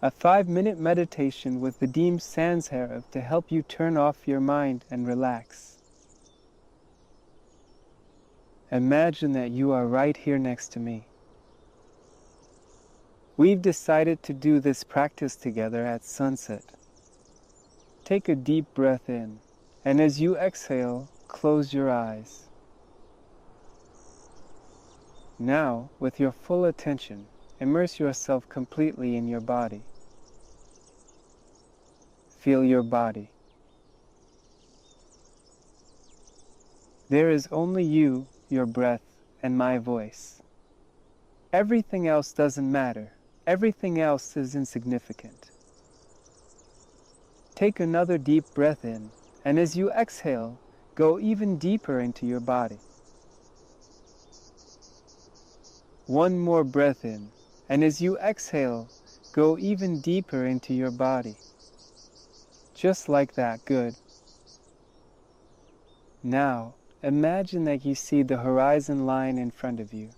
a 5-minute meditation with Vadym Sanzharov to help you turn off your mind and relax. Imagine that you are right here next to me. We've decided to do this practice together at sunset. Take a deep breath in, and as you exhale, close your eyes. Now, with your full attention, immerse yourself completely in your body. Feel your body. There is only you, your breath, and my voice. Everything else doesn't matter. Everything else is insignificant. Take another deep breath in, and as you exhale, go even deeper into your body. One more breath in, and as you exhale, go even deeper into your body. Just like that, good. Now, imagine that you see the horizon line in front of you.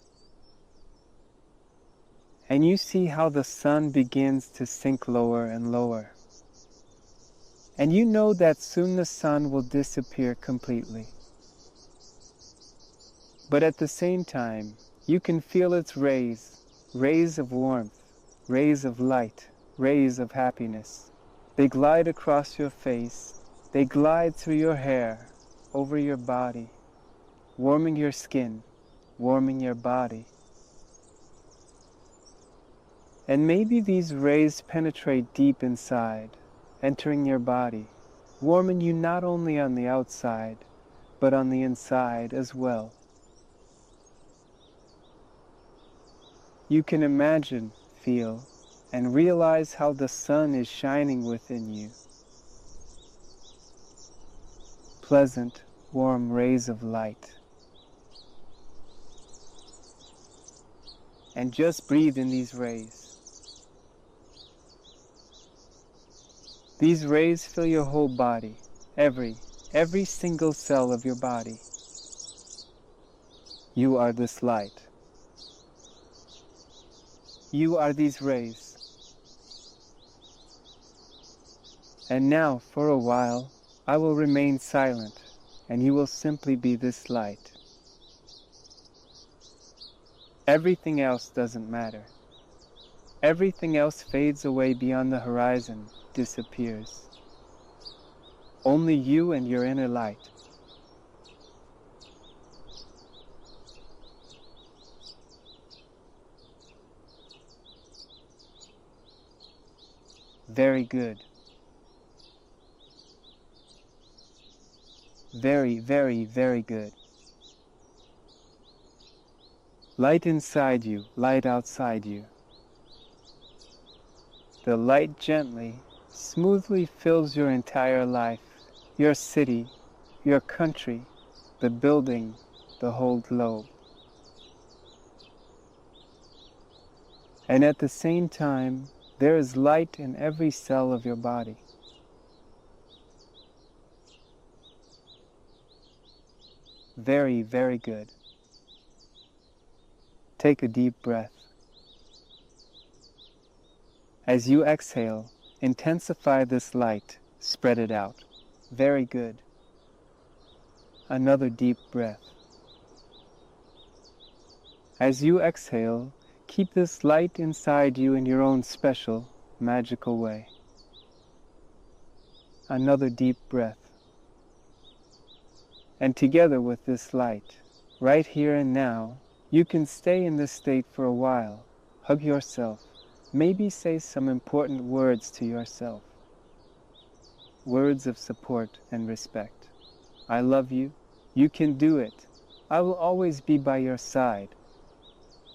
And you see how the sun begins to sink lower and lower. And you know that soon the sun will disappear completely. But at the same time, you can feel its rays, rays of warmth, rays of light, rays of happiness. They glide across your face, they glide through your hair, over your body, warming your skin, warming your body. And maybe these rays penetrate deep inside, entering your body, warming you not only on the outside, but on the inside as well. You can imagine, feel, and realize how the sun is shining within you. Pleasant, warm rays of light. And just breathe in these rays. These rays fill your whole body, every single cell of your body. You are this light. You are these rays. And now, for a while, I will remain silent, and you will simply be this light. Everything else doesn't matter. Everything else fades away beyond the horizon, disappears. Only you and your inner light. Very good. Very, very, very good. Light inside you, light outside you. The light gently, smoothly fills your entire life, your city, your country, the building, the whole globe. And at the same time, there is light in every cell of your body. Very, very good. Take a deep breath. As you exhale, intensify this light, spread it out. Very good. Another deep breath. As you exhale, keep this light inside you in your own special, magical way. Another deep breath. And together with this light, right here and now, you can stay in this state for a while. Hug yourself. Maybe say some important words to yourself. Words of support and respect. I love you. You can do it. I will always be by your side.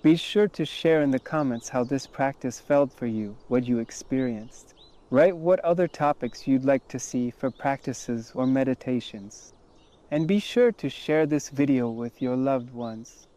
Be sure to share in the comments how this practice felt for you, what you experienced. Write what other topics you'd like to see for practices or meditations. And be sure to share this video with your loved ones.